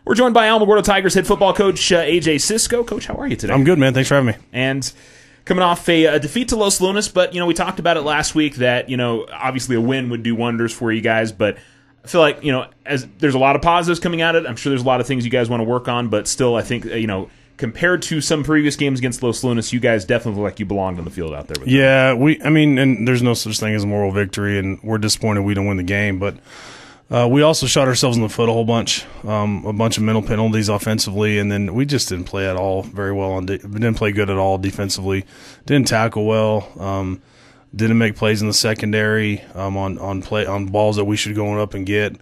We're joined by Alamogordo Tigers head football coach AJ Cisco. Coach, how are you today? I'm good, man. Thanks for having me. And coming off a defeat to Los Lunas, but we talked about it last week that obviously a win would do wonders for you guys. But I feel like as there's a lot of positives coming at it. I'm sure there's a lot of things you guys want to work on, but still, I think compared to some previous games against Los Lunas, you guys definitely look like you belonged on the field out there. With them. And there's no such thing as a moral victory, and we're disappointed we didn't win the game, but. We also shot ourselves in the foot a whole bunch, a bunch of mental penalties offensively, and then we just didn't play at all very well. Didn't play good at all defensively. Didn't tackle well. Didn't make plays in the secondary on balls that we should go up and get.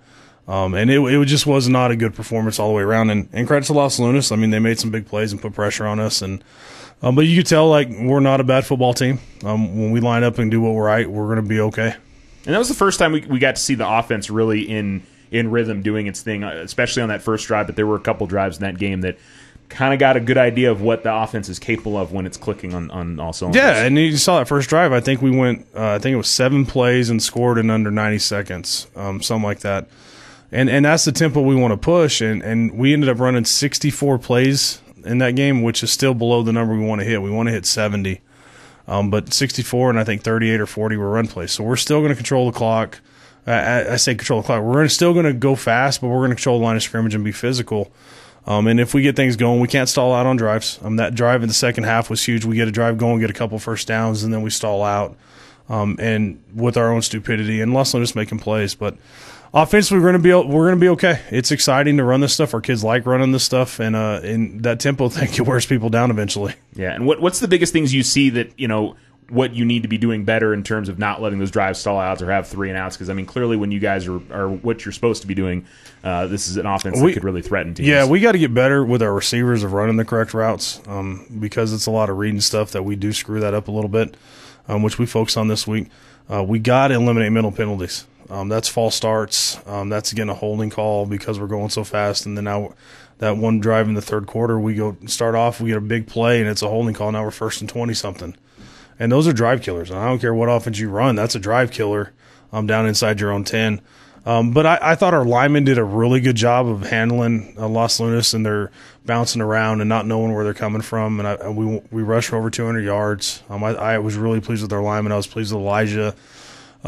And it just was not a good performance all the way around. And credit to Los Lunas. I mean, they made some big plays and put pressure on us. But you could tell we're not a bad football team. When we line up and do what we're right, we're going to be okay. And that was the first time we got to see the offense really in rhythm doing its thing, especially on that first drive. But there were a couple drives in that game that kind of got a good idea of what the offense is capable of when it's clicking on all cylinders. Yeah, and you saw that first drive. I think we went, I think it was 7 plays and scored in under 90 seconds, something like that. And that's the tempo we want to push. And we ended up running 64 plays in that game, which is still below the number we want to hit. We want to hit 70. But 64 and I think 38 or 40 were run plays. So we're still going to control the clock. I say control the clock. We're still going to go fast, but we're going to control the line of scrimmage and be physical. And if we get things going, we can't stall out on drives. That drive in the second half was huge. We get a drive going, get a couple first downs, and then we stall out. And with our own stupidity and Los Lunas making plays, but offensively we're going to be okay. It's exciting to run this stuff. Our kids like running this stuff, and in that tempo thing, it wears people down eventually. Yeah, and what's the biggest things you see that what you need to be doing better in terms of not letting those drives stall out or have 3 and outs? Because clearly when you guys are what you're supposed to be doing, this is an offense that could really threaten teams. Yeah, we got to get better with our receivers of running the correct routes, because it's a lot of reading stuff that we do screw that up a little bit, which we focus on this week. We got to eliminate mental penalties. That's false starts. That's, again, a holding call because we're going so fast. And then now that one drive in the third quarter, we start off, we get a big play, and it's a holding call. Now we're 1st and 20-something. And those are drive killers. And I don't care what offense you run. That's a drive killer down inside your own 10. But I thought our linemen did a really good job of handling Los Lunas, and they're bouncing around and not knowing where they're coming from. And we rushed for over 200 yards. I was really pleased with our linemen. I was pleased with Elijah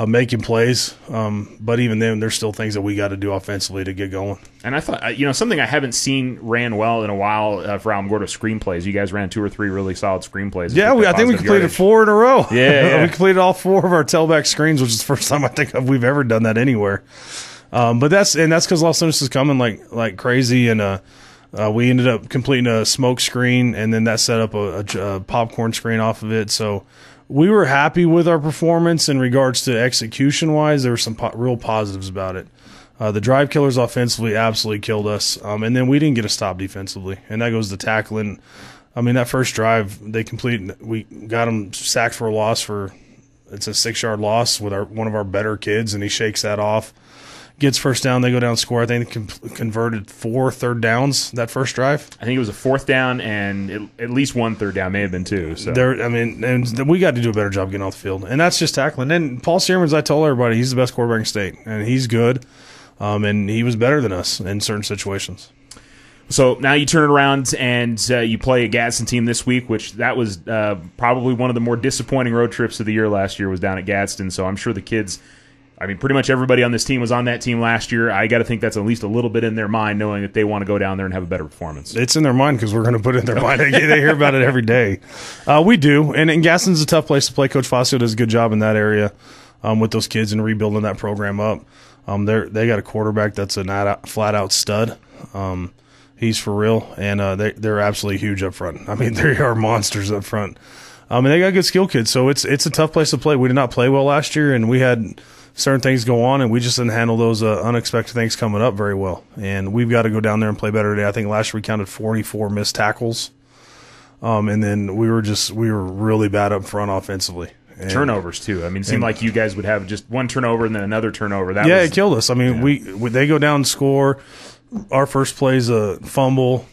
making plays. But even then, there's still things that we got to do offensively to get going. And I thought, something I haven't seen ran well in a while for Alamogordo, screenplays. You guys ran 2 or 3 really solid screenplays. Yeah, I think we completed yardage. 4 in a row. Yeah. We completed all 4 of our tailback screens, which is the first time I think we've ever done that anywhere. But that's because Los Angeles is coming like crazy, and we ended up completing a smoke screen, and then that set up a popcorn screen off of it. So we were happy with our performance in regards to execution-wise. There were some real positives about it. The drive killers offensively absolutely killed us, and then we didn't get a stop defensively, and that goes to tackling. That first drive we got them sacked for a loss it's a 6-yard loss with one of our better kids, and he shakes that off. Gets first down, they go down and score. I think they converted 4 third downs that first drive. I think it was a 4th down and at least 1 third down, may have been 2. So and we got to do a better job getting off the field, and that's just tackling. And Paul Searman's, I told everybody, he's the best quarterback in state, and he's good, and he was better than us in certain situations. So now you turn it around and you play a Gadsden team this week, which that was probably one of the more disappointing road trips of the year last year was down at Gadsden. So I'm sure the kids. Pretty much everybody on this team was on that team last year. I got to think that's at least a little bit in their mind, knowing that they want to go down there and have a better performance. It's in their mind because we're going to put it in their mind. They hear about it every day. We do, and Gadsden's a tough place to play. Coach Fazio does a good job in that area with those kids and rebuilding that program up. They got a quarterback that's a flat-out stud. He's for real, and they're absolutely huge up front. They are monsters up front. And they got good skill kids, so it's a tough place to play. We did not play well last year, and we had certain things go on, and we just didn't handle those unexpected things coming up very well. And we've got to go down there and play better today. I think last year we counted 44 missed tackles, and then we were really bad up front offensively. And turnovers too. It seemed like you guys would have just one turnover and then another turnover. It killed us. They go down and score. Our first play's a fumble,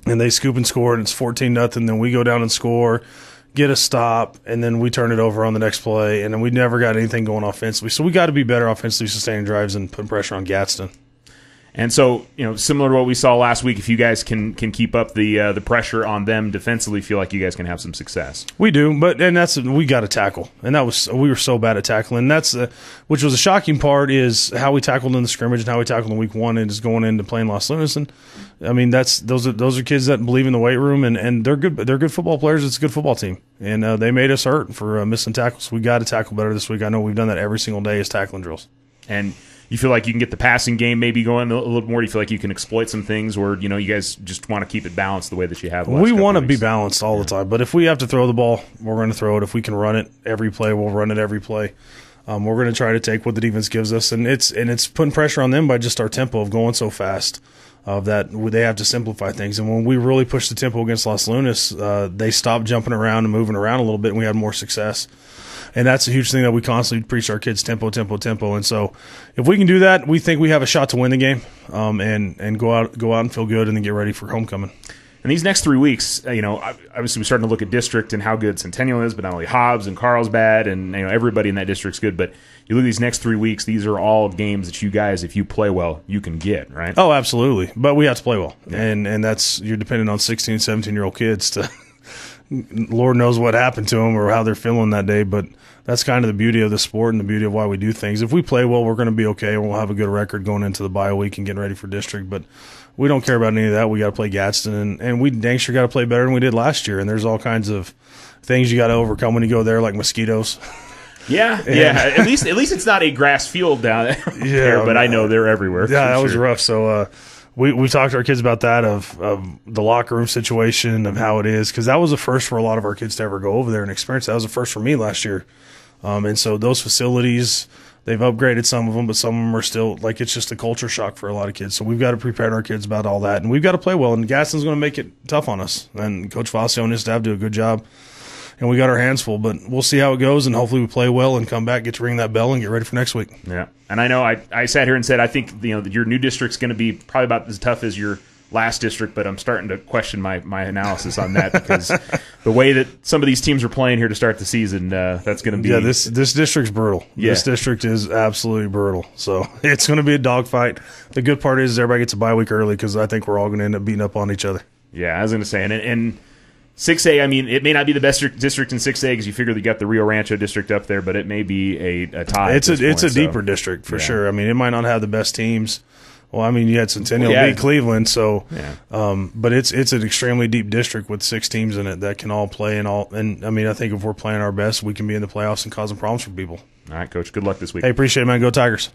and they scoop and score, and it's 14-0. Then we go down and score, get a stop, and then we turn it over on the next play, and then we never got anything going offensively. So we got to be better offensively sustaining drives and putting pressure on Gadsden. And so, similar to what we saw last week, if you guys can keep up the pressure on them defensively, feel like you guys can have some success. We do, we got to tackle, and we were so bad at tackling. That's which was a shocking part is how we tackled in the scrimmage and how we tackled in week 1 and just going into playing Los Lunas. And I mean, those are kids that believe in the weight room, and they're good. They're good football players. It's a good football team, and they made us hurt for missing tackles. We got to tackle better this week. I know we've done that every single day as tackling drills. And you feel like you can get the passing game maybe going a little more? Do you feel like you can exploit some things, or you guys just want to keep it balanced the way that you have? We want to be balanced all the time, but if we have to throw the ball, we're going to throw it. If we can run it every play, we'll run it every play. We're going to try to take what the defense gives us, and it's putting pressure on them by just our tempo of going so fast. That they have to simplify things, and when we really pushed the tempo against Los Lunas, they stopped jumping around and moving around a little bit, and we had more success. And that's a huge thing that we constantly preach to our kids: tempo, tempo, tempo. And so, if we can do that, we think we have a shot to win the game, and go out and feel good, and then get ready for homecoming. And these next 3 weeks, obviously we're starting to look at district and how good Centennial is, but not only Hobbs and Carlsbad, and everybody in that district's good. But you look at these next 3 weeks; these are all games that you guys, if you play well, you can get, right? Oh, absolutely. But we have to play well, and that's you're dependent on 16, 17-year-old kids to. Lord knows what happened to them or how they're feeling that day, but that's kind of the beauty of the sport and the beauty of why we do things. If we play well, we're going to be okay, and we'll have a good record going into the bye week and getting ready for district. But we don't care about any of that. We got to play Gadsden, and we dang sure got to play better than we did last year. And there's all kinds of things you got to overcome when you go there, like mosquitoes. Yeah. At least it's not a grass field down there, but I know they're everywhere. Yeah, that was rough. So we talked to our kids about that, of the locker room situation, of how it is, because that was the first for a lot of our kids to ever go over there and experience. That was the first for me last year. And so those facilities, they've upgraded some of them, but some of them are still, like, it's just a culture shock for a lot of kids. So we've got to prepare our kids about all that, and we've got to play well, and Gadsden's going to make it tough on us. And Coach Fascio and his staff do a good job, and we got our hands full, but we'll see how it goes, and hopefully we play well and come back, get to ring that bell, and get ready for next week. Yeah, and I know I sat here and said I think your new district's going to be probably about as tough as your last district, but I'm starting to question my analysis on that, because the way that some of these teams are playing here to start the season, that's going to be... Yeah, this district's brutal. Yeah. This district is absolutely brutal. So it's going to be a dogfight. The good part is everybody gets a bye week early, because I think we're all going to end up beating up on each other. Yeah, I was going to say, and 6A, I mean, it may not be the best district in 6A, because you figure you got the Rio Rancho district up there, but it may be a tie. It's a deeper district for sure. I mean, it might not have the best teams. Well, I mean, you had Centennial beat Cleveland, so but it's an extremely deep district with 6 teams in it that can all play and I mean, I think if we're playing our best, we can be in the playoffs and causing problems for people. All right, Coach. Good luck this week. Hey, appreciate it, man. Go Tigers.